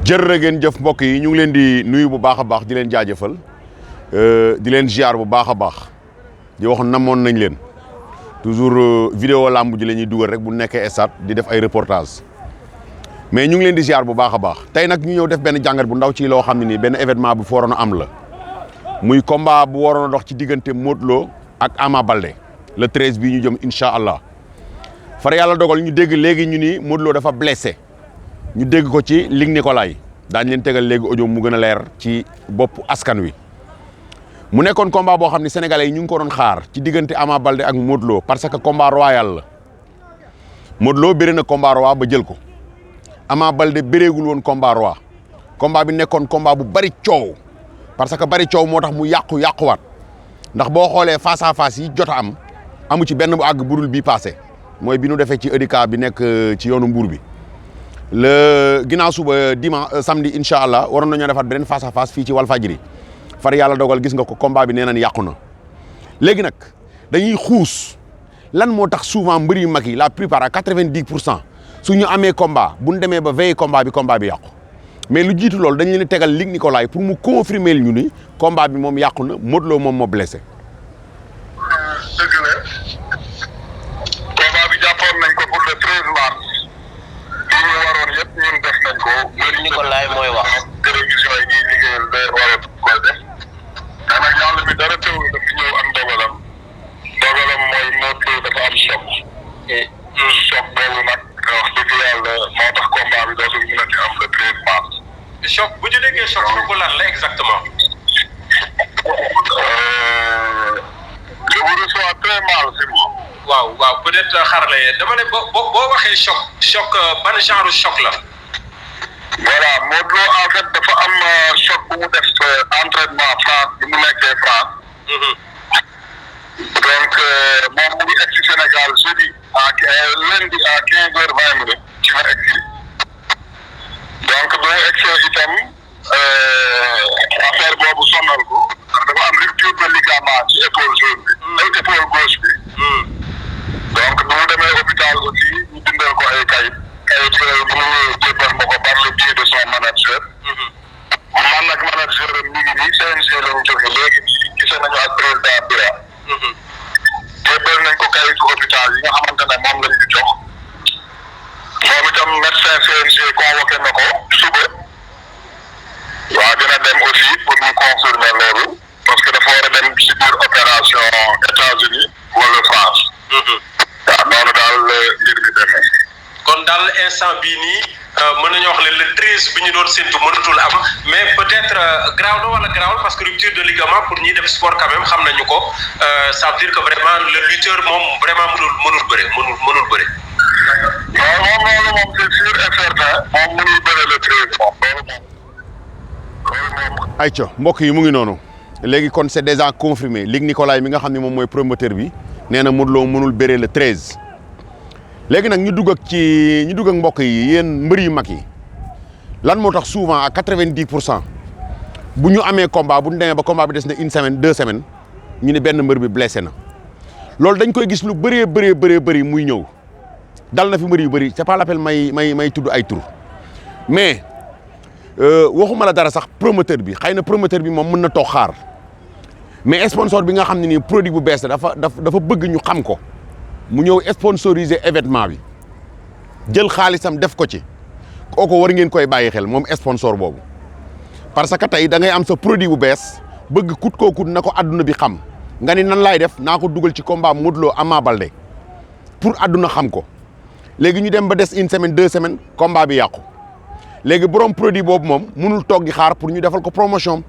jërë ngeen jëf mbokk yi ñu ngi leen di nuyu bu baax a baax di leen jaajëfal di leen ziar bu baax a baax di wax namoon nañ leen toujours vidéo làmb ji la ñuy dugal rek bu nekkee stade di def ay reportage mais ñu ngi leen di ziar bu baax a baax tey nag ñu ñëw def benn jàngat bu ndaw ci loo xam ne nii benn événement bu fa waroon a am la muy combat bu waroon a dox ci diggante Modou Lo ak Ama Baldé le 13 bii ñu jëm incha allah far yàlla dogal ñu dégg léegi ñu ni Modou Lo dafa blessé. ñu dégg ko ci Luc Nicolaï daañu leen tegal léegi audio mu gën a leer ci bopp askan wi mu nekkoon combat boo xam ne sénégalais yi ñu ngi ko doon xaar ci diggante Ama Baldé ak Modou Lo parce que combat royal la Modou Lo bëre na combat roi ba jël ko Ama Baldé bëreegul woon combat roi combat bi nekkoon combat bu bari coow parce que bari coow moo tax mu yàquwaat ndax boo xoolee face à face yi jot a am amu ci benn bu àgg budul bii passé mooy bi nu defee ci EDK bi nekk ci yoonu Mbour bi. le ginnaaw suba dimanche samedi incha allah waroon nañoo defaat beneen face à face fii ci Walfadjri far yàlla dogal gis nga ko combat bi nee nañ yàqu na léegi nag dañuy xuus lan moo tax souvent mbër yu mag yi la plupart à 90% su ñu amee combat bu ñu demee ba veille combat bi yàqu mais lu jiitu loolu dañ leen tegal Luc Nicolaï pour mu confirmer ñu ni combat bi moom yàqu na Modou Lo moom moo blessé. dëgg la combat bi jàppoon nañ ko pour le 13 mars. ñu waroon yëpp ñun def nañ ko. Luc Nicolaï mooy wax. télévision yi ñuy liggéeyal day waroon koy def. mais nag yàlla mi dara teewul dafa ñëw am dogalam. dogalam mooy Modou Lo dafa am choc. choc boobu nag wax dëgg yàlla moo tax combat bi dootul mën a di am le 13 mars. choc bu ñu déggee choc bu lan la exactement. je vous reçois très mal si moi. waaw peut-être xarale dama ne boo waxee choc ban genre choc la. voilà Modou Lo en fait dafa am choc bu mu def entraînement France bi mu nekkee France. donc moom mu ngi egg si Sénégal jeudi lundi à 15h20 ci la egg si donc bu mu egsee itam affaire boobu sonal ko ndax dafa am rupture de ligament ci épaule jaune bi épaule gauche bi. donc bu mu demee hôpital aussi ñu bindal ko ay kayit yooyu bu mu jébbal ma ko par le biais de son manager. man nag manager mi ngi nii CNG la ñu jóge léegi gisee nañu ak président Bira. jébbal nañ ko kayitu hôpital yi nga xamante ne moom lañ ñu jox. moom itam médecin CNG convoqué na ko suba. waaw dina dem aussi pour ñu confirmer loolu parce que dafa war a dem si biir opération États-Unis wala France. waaw noonu daal mbir mi demee. kon daal instant bii nii mën nañoo wax ne le 13 bi ñu doon séntu mënatul am mais peut-être graaw na wala graawul parce que rupture de ligament pour ñi def sport quand même xam nañu ko ça veut dire que vraiment le lutteur moom vraiment mënul bëre. waaw moom loolu moom c'est sûr et certain moom mënul bëre le 13 moom loolu moom. ayca mbokk yi mu ngi noonu léegi kon c'est déjà confirmé Luc Nicolaï mi nga xam ne moom mooy promoteur bi nee na Modou Lo mënul bëre le 13. léegi nag ñu dugg ak mbokk yi yéen mbër yu mag yi lan moo tax souvent à 90% bu ñu amee combat bu ñu demee ba combat bi des na une semaine 2 semaines ñu ne benn mbër bi blessé na loolu dañ koy gis lu bëree muy ñëw dal na fi mbër yu bëri c'est pas l'appel may tudd ay tur mais waxuma la dara sax promoteur bi xëy na promoteur bi moom mën na toog xaar mais sponsor bi nga xam ne nii produit bu bees la dafa bëgg ñu xam ko. mu ñëw sponsoriser événement bi jël xaalisam def ko ci kooku war ngeen koy bàyyi xel moom sponsor boobu parce que tey da ngay am sa produit bu bees bëgg kut koo kut na ko adduna bi xam nga ni nan laay def naa ko dugal ci combat Modou Lo Ama Baldé pour adduna xam ko léegi ñu dem ba des une semaine 2 semaines combat bi yàqu léegi borom produit boobu moom mënul toog di xaar pour ñu defal ko promotion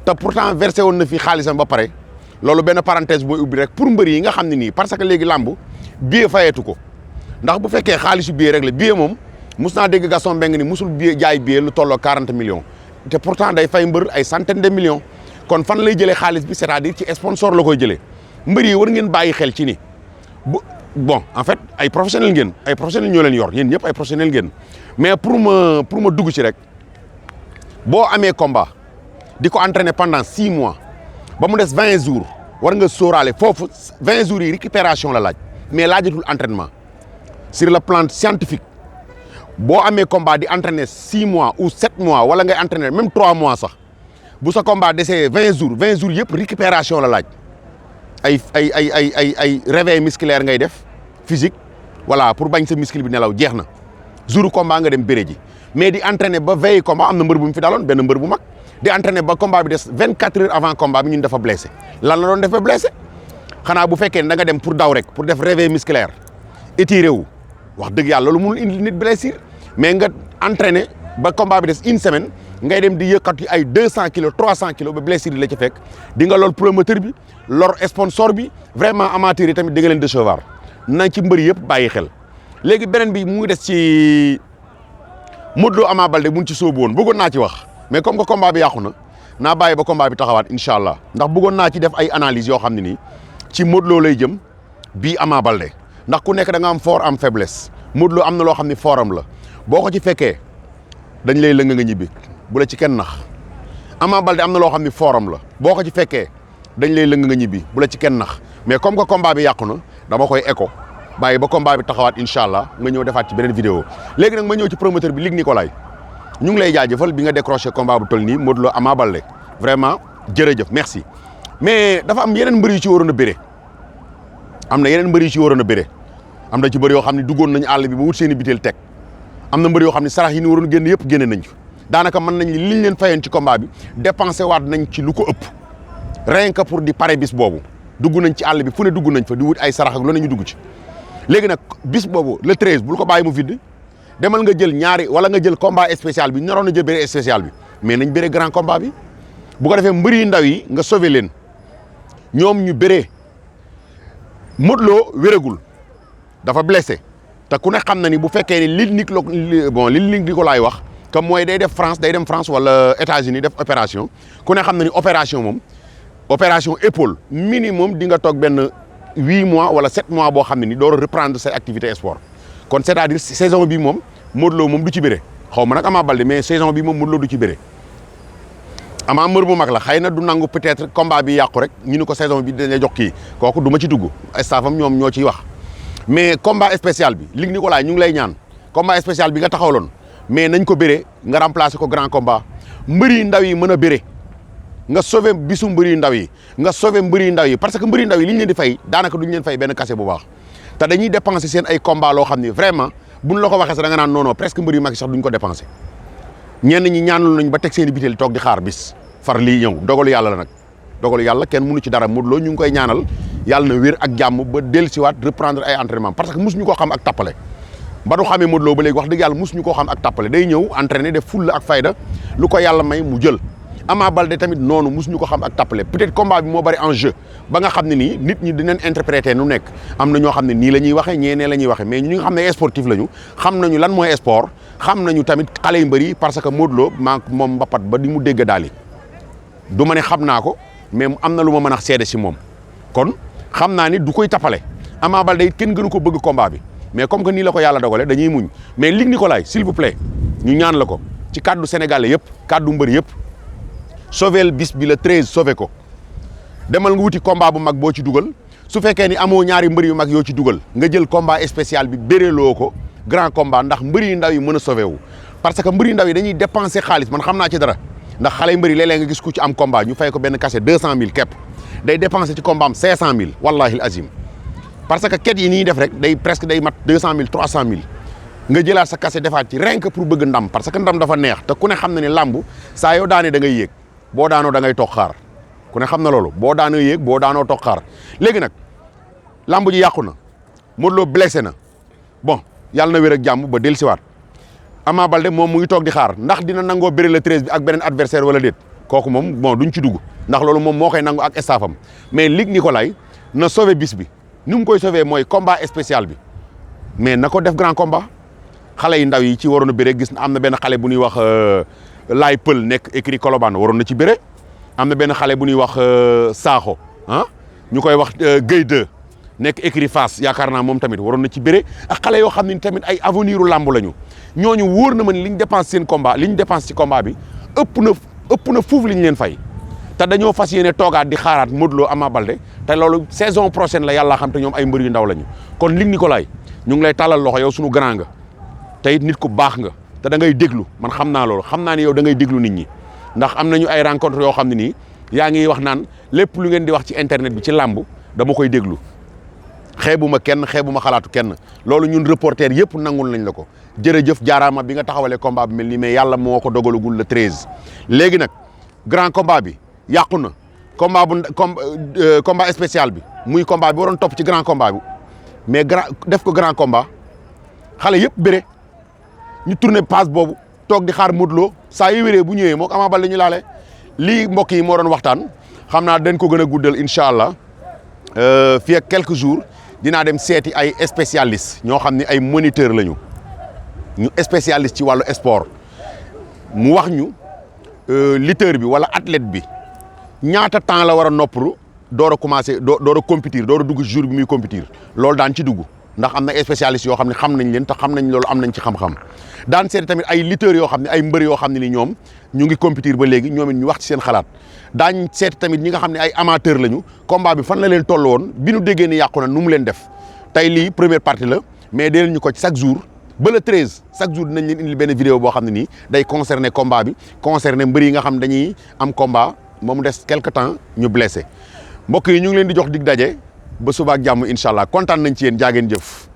te pourtant versé woon na fi xaalisam ba pare. loolu benn parenthèse booy ubbi rek pour mbër yi nga xam ne nii parce que léegi làmb billet fayeetu ko ndax bu fekkee xaalisu billet rek la billet moom mus naa dégg Gaston Mbengue ni musul billet jaay billet lu tolloo 40 millions te pourtant day fay mbër ay centaine de millions kon fan lay jëlee xaalis bi c'est-à-dire ci sponsor la koy jëlee mbër yi war ngeen bàyyi xel ci ni bon en fait ay professionnel ngeen ñoo leen yor yéen ñëpp ay professionnel ngeen mais pour ma dugg ci rek boo amee combat di ko entraîner pendant 6 mois ba mu des 20 jours war nga sóoraale foofu 20 jours yi récupération la laaj mais laajatul entraînement sur le plan scientifique boo amee combat di entraîner 6 mois ou 7 mois wala ngay entraîner même 3 mois sax bu sa combat desee 20 jours yëpp récupération la laaj ay réveil musculaire ngay def physique voilà pour bañ sa muscle bi nelaw jeex na jour combat nga dem bëre ji mais di entraîner ba veille combat am na mbër bu mu fi daloon benn mbër bu mag di entraîner ba combat bi des 24 heures avant combat bi ñun dafa blessé lan la doon dafa blessé xanaa bu fekkee ne da nga dem pour daw rek pour def réveil musculaire étiré wu wax dëgg yàlla loolu mënul indi nit blessure mais nga entraîner ba combat bi des une semaine ngay dem di yëkkati ay 200 kilos 300 kilos ba blessure yi la ci fekk di nga lor promoteur bi lor sponsor bi vraiment amateur yi tamit di nga leen décevoir nañ ci mbër yëpp bàyyi xel. léegi beneen bi mu ngi des ci Modou Lo Ama Baldé buñ ci sóobu woon bëggoon naa ci wax mais comme que combat bi yàqu na naa bàyyi ba combat bi taxawaat incha allah ndax bëggoon naa ci def ay analyse yoo xam ne nii ci Modou Lo lay jëm bii Ama Baldé ndax ku nekk da nga am fort am faiblesse Modou Lo am na loo xam ne foram la boo ko ci fekkee dañ lay lëng nga ñibbi bu la ci kenn nax Ama Baldé am na loo xam ne forum la boo ko ci fekkee dañ lay lëng nga ñibbi bu la ci kenn nax mais comme que combat bi yàqu na dama koy écho bàyyi ba combat bi taxawaat incha allah nga ñëw defaat ci beneen vidéo léegi nag ma ñëw ci promoteur bi Luc Nicolaï ñu ngi lay jaajëfal bi nga décroché combat bu toll nii Modou Lo Ama Baldé vraiment jërëjëf merci mais dafa am yeneen mbër yu ci waroon a bëre am na yeneen mbër yu ci waroon a bëre am na ci mbër yoo xam ne duggoon nañu àll bi ba wut seen i biteel teg am na mbër yoo xam ne sarax yi ni waroon génn yëpp génne nañ ko daanaka mën nañ liñ leen fayoon ci combat bi dépensé waat nañ ci lu ko ëpp rien que pour di pare bis boobu dugg nañ ci àll bi fu ne dugg nañ fa di wut ay sarax ak lu ne ñu dugg ci léegi nag bis boobu le 13 bul ko bàyyi mu vide demal nga jël ñaari wala nga jël combat spécial bi naroon na jël bëre spécial bi mais nañ bëre grand combat bi bu ko defee mbër yi ndaw yi nga sauver leen ñoom ñu bëree Modou Lo wéragul dafa blessé te ku ne xam na ni bu fekkee ni li Luc Nicolaï wax que mooy day def France day dem France wala États-Unis def opération ku ne xam na ni opération moom opération épaule minimum di nga toog benn 8 mois wala 7 mois boo xam ne ni door a reprendre say activité sport kon c'est-à-dire saison bi moom Modou Lo moom du ci bëre xaw ma nag Ama Baldé mais saison bi moom Modou Lo du ci bëre Ama mbër bu mag la xëy na du nangu peut-être combat bi yàqu rek ñu ni ko saison bi dañuy jox kii kooku du ma ci dugg staffam ñoom ñoo ciy wax mais combat spécial bi Luc Nicolaï ñu ngi lay ñaan combat spécial bi nga taxawloon mais nañ ko bëre nga remplacer ko grand combat mbër yi ndaw yi mën a bëre nga sauver bisu mbër yi ndaw yi nga sauver mbër yi ndaw yi parce que mbër yi ndaw yi li ñu leen di fay daanaka duñu leen fay benn cachet bu baax te dañuy dépenser seen ay combat loo xam ni vraiment buñ la ko waxee sax da nga naan non non presque mbër yu mag yi sax duñ ko dépenser ñenn ñi ñaanul nañ ba teg seen i bitéel toog di xaar bis far lii ñëw dogalu yàlla la nag dogalu yàlla kenn mënu ci dara Modou Lo ñu ngi koy ñaanal yàlla na wér ak jàmm ba dellusiwaat reprendre ay entraînement parce que mosuñu koo xam ak tappale ba du xamee Modou Lo ba léegi wax dëgg yàlla mosuñu koo xam ak tappale day ñëw entraîner def fulla ak fayda lu ko yàlla may mu jël Ama Baldé tamit noonu mosuñu ko xam ak tappale peut-être combat bi moo bari enjeu ba nga xam ne nii nit ñi dinañ interpréter nu nekk am na ñoo xam ne nii la ñuy waxee ñee nee la ñuy waxee mais ñi nga xam ne sportif lañu xam nañu lan mooy sport xam nañu tamit xale yu bëri parce que Modou Lo maa moom mbapat ba di mu dégg daal yi du ma ne xam naa ko mais am na lu ma mën a seede si moom kon xam naa ni du koy tappale Ama Baldé it kenn gënu ko bëgg combat bi mais comme que nii la ko yàlla dogale dañuy muñ mais Luc Nicolaï s'il vous plaît ñu ñaan la ko ci kaddu sénégalais yëpp kaddu mbër yëpp sauver bis bi le 13 sauver ko demal nga wuti combat bu mag boo ci dugal su fekkee ni amoo ñaari mbër yu mag yoo ci dugal nga jël combat spécial bi béréloo ko grand combat ndax mbër yu ndaw yi mën a sauver wu parce que mbër yu ndaw yi dañuy dépenser xaalis man xam naa ci dara ndax xale yu mbër yi léeg-léeg nga gis ku ci am combat ñu fay ko benn cachet 200000 képp day dépenser ci combat am 500000 wallahi azim parce que ket yi nii def rek day presque day mat 200000 300000 nga jëlaat sa cachet defaat ci rien que pour bëgg ndam parce que ndam dafa neex te ku ne xam na ne lamb saa yoo daanee da ngay yéeg boo daanoo da ngay toog xaar ku ne xam na loolu boo daanoo yéeg boo daanoo toog xaar léegi nag lamb ji yàqu na Modou Lo blessé na bon yàlla na wér ak jàmm ba dellusiwaat Ama Baldé moom mu ngi toog di xaar ndax dina nangoo bëre le 13 bi ak beneen adversaire wala déet kooku moom bon duñ ci dugg ndax loolu moom moo koy nangu ak staffam mais Luc Nicolaï na sauver bis bi ni mu koy sauver mooy combat spécial bi mais na ko def grand combat xale yi ndaw yi ci waroon a bëre gis na am na benn xale bu ñuy wax Laay Pël nekk écurie Colobane waroon na ci bëre am na benn xale bu ñuy wax Sakho ah ñu koy wax Guèye 2 nekk écurie Fass yaakaar naa moom tamit waroon na ci bëre ak xale yoo xam ne tamit ay avenir u làmb lañu ñooñu wóor na ma ni li ñu dépense seen combat li ñu dépense ci combat bi ëpp na fuuf li ñu leen fay te dañoo fas yéene toogaat di xaaraat Modou Lo Ama Baldé te loolu saison prochaine la yàlla xam te ñoom ay mbër yu ndaw lañu kon Luc Nicolaï ñu ngi lay tàllal loxo yow sunu grand nga te it nit ku baax nga te da ngay déglu man xam naa loolu xam naa ni yow da ngay déglu nit ñi ndax am nañu ay rencontre yoo xam ne nii yaa ngi wax naan lépp lu ngeen di wax ci internet bi ci làmb dama koy déglu xeebuma kenn xeebuma xalaatu kenn loolu ñun reporter yëpp nangul nañ la ko jërëjëf jaaraama bi nga taxawalee combat bi mel nii mais yàlla moo ko dogalagul le 13 léegi nag grand combat bi yàqu na combat spécial bi muy combat bi waroon topp ci grand combat bi mais def ko grand combat xale yëpp bëre ñu tourné passe boobu toog di xaar Modou Lo saa yu wéree bu ñëwee moo ko Ama Baldé ñu laale lii mbokk yi moo doon waxtaan xam naa dañ ko gën a guddal incha allah fii ak quelques jours dinaa dem seeti ay spécialistes ñoo xam ne ay moniteurs lañu ñu spécialiste ci wàllu sport mu wax ñu lutteur bi wala athlète bi ñaata temps la war a noppalu door a commencé door a compétir door a dugg jour bi muy compétir loolu daan ci dugg ndax am na ay spécialistes yoo xam ne xam nañ leen te xam nañ loolu am nañ ci xam-xam daan seeti tamit ay lutteurs yoo xam ne ay mbër yoo xam ne ni ñoom ñu ngi compétir ba léegi ñoom it ñu wax ci seen xalaat daañ seeti tamit ñi nga xam ne ay amateurs lañu combat bi fan la leen toll woon bi nu déggee ni yàqu na nu mu leen def tey lii première partie la mais dee ñu ko chaque jour ba le 13 chaque jour dinañ leen indil benn vidéo boo xam ne nii day concerner combat bi concerner mbër yi nga xam dañuy am combat moom des quelque temps ñu blessé mbokk yi ñu ngi leen di jox dig daje ba suba ak jàmm incha allah kontaan nañ ci yéen jaa ngeen jëf.